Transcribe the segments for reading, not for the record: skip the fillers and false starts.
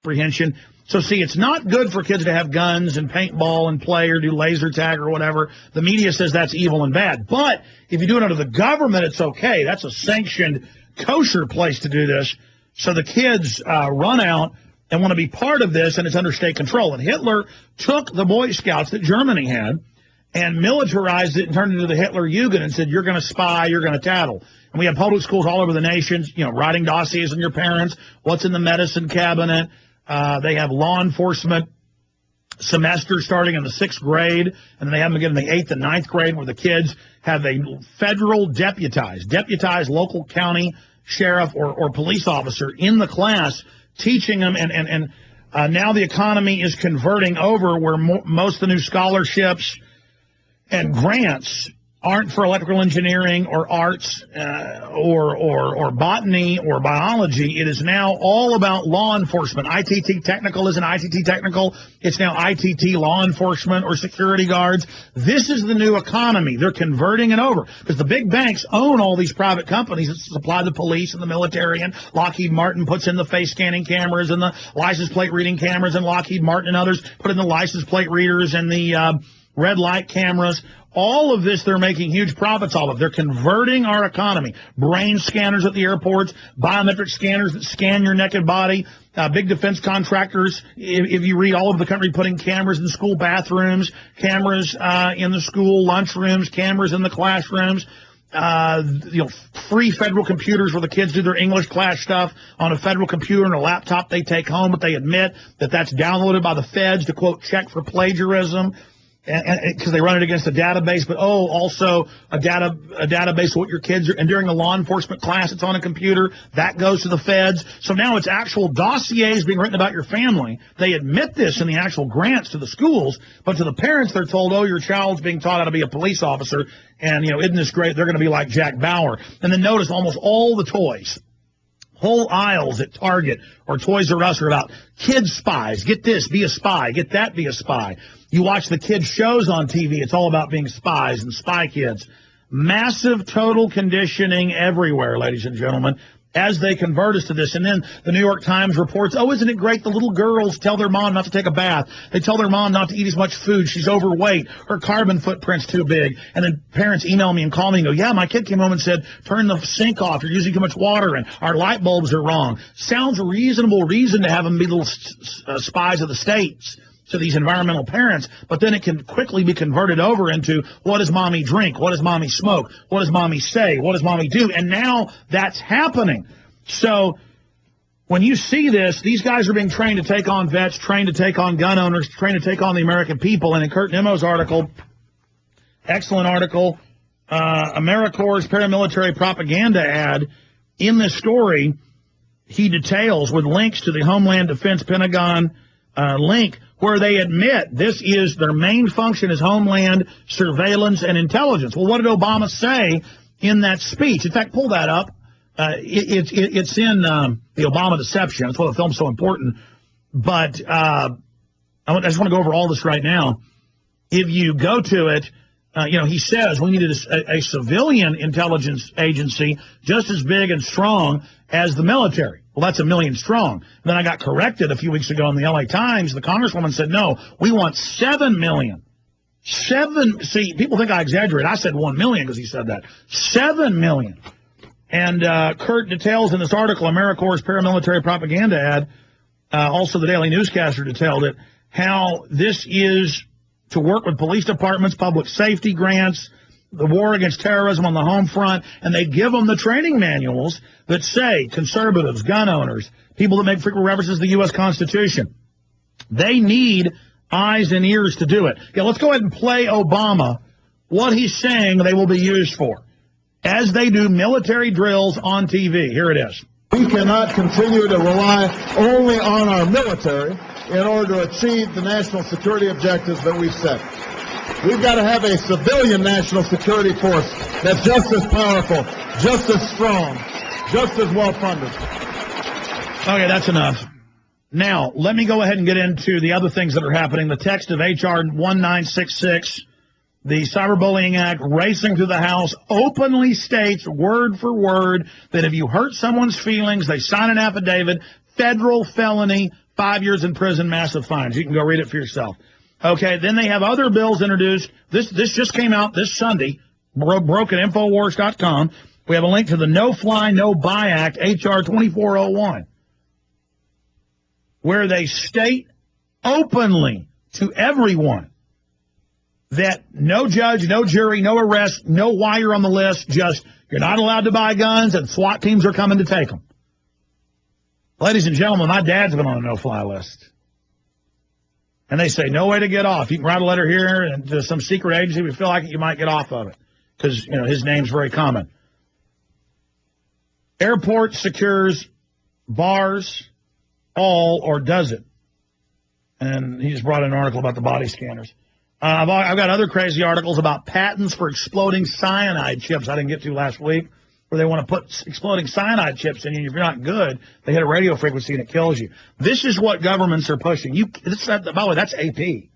apprehension. So, see, it's not good for kids to have guns and paintball and play or do laser tag or whatever. The media says that's evil and bad. But if you do it under the government, it's okay. That's a sanctioned, kosher place to do this. So the kids run out and want to be part of this, and it's under state control. And Hitler took the Boy Scouts that Germany had and militarized it and turned it into the Hitler Jugend and said, you're going to spy, you're going to tattle. And we have public schools all over the nation, writing dossiers on your parents, what's in the medicine cabinet. They have law enforcement semester starting in the 6th grade, and then they have them again in the 8th and 9th grade, where the kids have a federal deputized local county sheriff or police officer in the class teaching them. And now the economy is converting over where most of the new scholarships and grants aren't for electrical engineering or arts or botany or biology. It is now all about law enforcement. ITT Technical isn't ITT Technical. It's now ITT Law Enforcement or security guards. This is the new economy. They're converting it over because the big banks own all these private companies that supply the police and the military, and Lockheed Martin puts in the face scanning cameras and the license plate reading cameras, and Lockheed Martin and others put in the license plate readers and the red light cameras. All of this, they're making huge profits off of. They're converting our economy. Brain scanners at the airports, biometric scanners that scan your naked body, big defense contractors, if you read all over the country, putting cameras in school bathrooms, cameras in the school lunchrooms, cameras in the classrooms, free federal computers where the kids do their English class stuff on a federal computer and a laptop they take home, but they admit that that's downloaded by the feds to, quote, check for plagiarism. Because they run it against a database, but also a database of what your kids are. And during the law enforcement class, it's on a computer that goes to the feds. So now it's actual dossiers being written about your family. They admit this in the actual grants to the schools, but to the parents, they're told, "Oh, your child's being taught how to be a police officer, and isn't this great? They're going to be like Jack Bauer." And then notice almost all the toys. Whole aisles at Target or Toys R Us are about kid spies. Get this, be a spy. Get that, be a spy. You watch the kids' shows on TV, it's all about being spies and spy kids. Massive total conditioning everywhere, ladies and gentlemen, as they convert us to this. And then the New York Times reports, oh, isn't it great? The little girls tell their mom not to take a bath. They tell their mom not to eat as much food. She's overweight. Her carbon footprint's too big. And then parents email me and call me and go, yeah, my kid came home and said, turn the sink off. You're using too much water and our light bulbs are wrong. Sounds a reasonable reason to have them be little spies of the states to these environmental parents, but then it can quickly be converted over into, what does mommy drink? What does mommy smoke? What does mommy say? What does mommy do? And now that's happening. So when you see this, these guys are being trained to take on vets, trained to take on gun owners, trained to take on the American people. And in Kurt Nimmo's article, excellent article, AmeriCorps' paramilitary propaganda ad, in this story, he details with links to the Homeland Defense Pentagon link, where they admit this is their main function is homeland surveillance and intelligence. Well, what did Obama say in that speech? In fact, pull that up. It's in the Obama Deception. That's why the film's so important. But I just want to go over all this right now. If you go to it, he says we needed a civilian intelligence agency just as big and strong as the military. Well, that's 1 million strong. Then I got corrected a few weeks ago in the LA Times. The congresswoman said, no, we want 7 million. See, people think I exaggerate. I said 1 million because he said that. 7 million. And Kurt details in this article, AmeriCorps' paramilitary propaganda ad, also the Daily Newscaster detailed it, how this is to work with police departments, public safety grants, the war against terrorism on the home front, and they give them the training manuals that say conservatives, gun owners, people that make frequent references to the U.S. Constitution. They need eyes and ears to do it. Yeah, let's go ahead and play Obama, what he's saying they will be used for, as they do military drills on TV. Here it is. We cannot continue to rely only on our military in order to achieve the national security objectives that we've set. We've got to have a civilian national security force that's just as powerful, just as strong, just as well-funded. Okay, that's enough. Now, let me go ahead and get into the other things that are happening. The text of H.R. 1966, the Cyberbullying Act, racing through the House, openly states, word for word, that if you hurt someone's feelings, they sign an affidavit, federal felony, 5 years in prison, massive fines. You can go read it for yourself. Okay, then they have other bills introduced. This just came out this Sunday, broke at Infowars.com. We have a link to the No Fly, No Buy Act, H.R. 2401, where they state openly to everyone that no judge, no jury, no arrest, no why you're on the list, just you're not allowed to buy guns and SWAT teams are coming to take them. Ladies and gentlemen, my dad's been on a no-fly list. And they say, no way to get off. You can write a letter here and to some secret agency. We feel like you might get off of it because, you know, his name's very common. Airport secures bars all, or does it? And he just brought in an article about the body scanners. I've got other crazy articles about patents for exploding cyanide chips I didn't get to last week, where they want to put exploding cyanide chips in you. If you're not good, they hit a radio frequency and it kills you. This is what governments are pushing. By the way, that's AP. And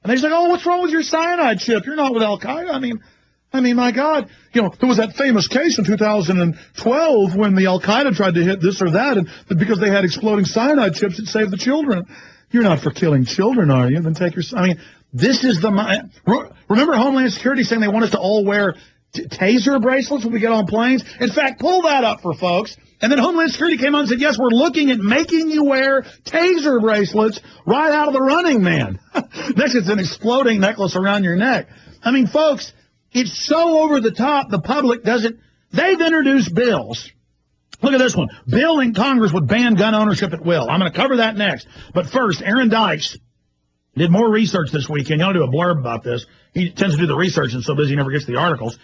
they're like, oh, what's wrong with your cyanide chip? You're not with Al-Qaeda. I mean, my God, you know, there was that famous case in 2012 when the Al-Qaeda tried to hit this or that, and because they had exploding cyanide chips, it saved the children. You're not for killing children, are you? Then take your... this is the... Remember Homeland Security saying they want us to all wear taser bracelets when we get on planes? In fact, pull that up for folks. And then Homeland Security came on and said, yes, we're looking at making you wear taser bracelets right out of the running man. Next, it's an exploding necklace around your neck. Folks, it's so over the top, the public doesn't... They've introduced bills. Look at this one. Bill in Congress would ban gun ownership at will. I'm going to cover that next. But first, Aaron Dykes did more research this weekend. Y'all do a blurb about this. He tends to do the research and so busy he never gets the articles.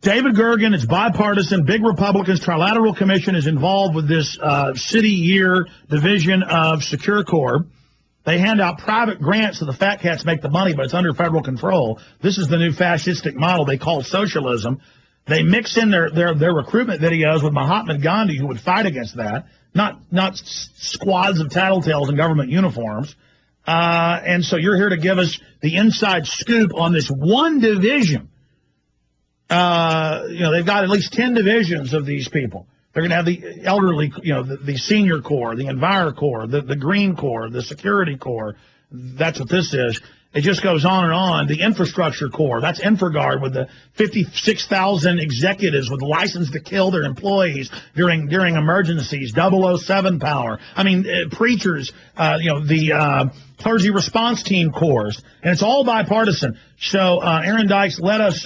David Gergen, it's bipartisan. Big Republicans. Trilateral Commission is involved with this city year division of Secure Corp. They hand out private grants so the fat cats make the money, but it's under federal control. This is the new fascistic model they call socialism. They mix in their recruitment videos with Mahatma Gandhi, who would fight against that, not squads of tattletales in government uniforms. And so you're here to give us the inside scoop on this one division. They've got at least 10 divisions of these people. They're going to have the elderly, the senior corps, the Enviro Corps, the Green Corps, the Security Corps. That's what this is. It just goes on and on. The Infrastructure Corps, that's InfraGard with the 56,000 executives with license to kill their employees during emergencies. 007 power. Preachers, the Clergy Response Team Corps. And it's all bipartisan. So, Aaron Dykes, let us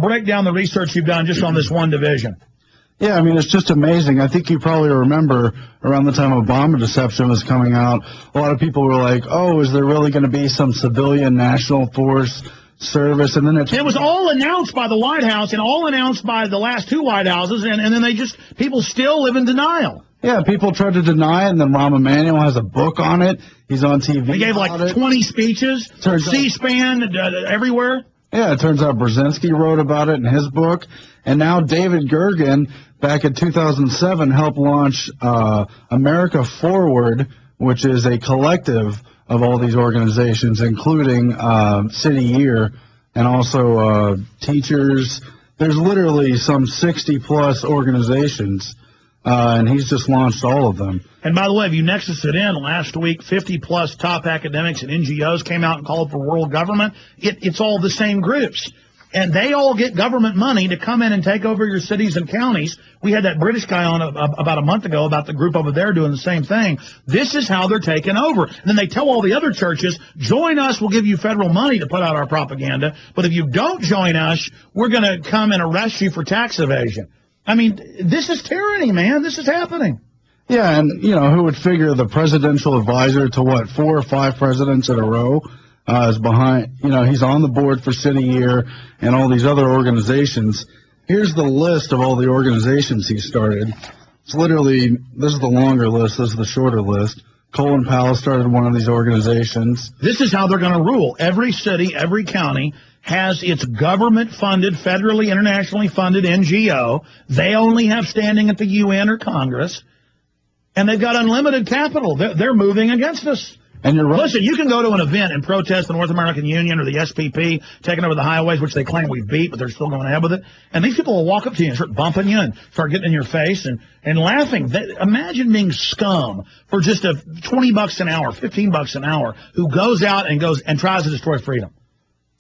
break down the research you've done just on this one division. Yeah, it's just amazing. I think you probably remember around the time Obama deception was coming out, a lot of people were like, oh, is there really going to be some civilian national force service? And then it was all announced by the White House and all announced by the last two White Houses, and then people still live in denial. Yeah, people tried to deny it, and then Rahm Emanuel has a book on it. He's on TV. He gave like 20 speeches, C-SPAN, everywhere. Yeah, it turns out Brzezinski wrote about it in his book. And now David Gergen, back in 2007, helped launch America Forward, which is a collective of all these organizations, including City Year and also teachers. There's literally some 60-plus organizations, and he's just launched all of them. And by the way, if you nexus it in, last week, 50-plus top academics and NGOs came out and called for world government. It's all the same groups. And they all get government money to come in and take over your cities and counties. We had that British guy on about a month ago about the group over there doing the same thing. This is how they're taking over. And then they tell all the other churches, join us, we'll give you federal money to put out our propaganda. But if you don't join us, we're going to come and arrest you for tax evasion. This is tyranny, man. This is happening. Yeah, and, who would figure the presidential advisor to, 4 or 5 presidents in a row is behind, he's on the board for City Year and all these other organizations. Here's the list of all the organizations he started. It's literally, this is the longer list, this is the shorter list. Colin Powell started one of these organizations. This is how they're going to rule. Every city, every county has its government-funded, federally, internationally funded NGO. They only have standing at the UN or Congress. And they've got unlimited capital. They're moving against us. And you're right. Listen, you can go to an event and protest the North American Union or the SPP taking over the highways, which they claim we beat, but they're still going ahead with it. And these people will walk up to you and start bumping you and start getting in your face and laughing. Imagine being scum for just $20 an hour, $15 an hour, who goes out and tries to destroy freedom.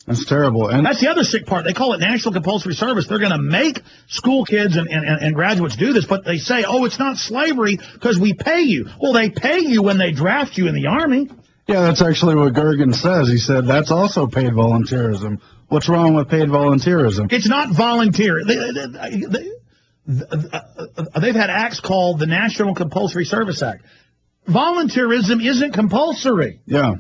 That's terrible. And that's the other sick part. They call it national compulsory service. They're going to make school kids and graduates do this, but they say, oh, it's not slavery because we pay you. Well, they pay you when they draft you in the Army. Yeah, that's actually what Gergen says. He said that's also paid volunteerism. What's wrong with paid volunteerism? It's not volunteer. They've had acts called the National Compulsory Service Act. Volunteerism isn't compulsory. Yeah.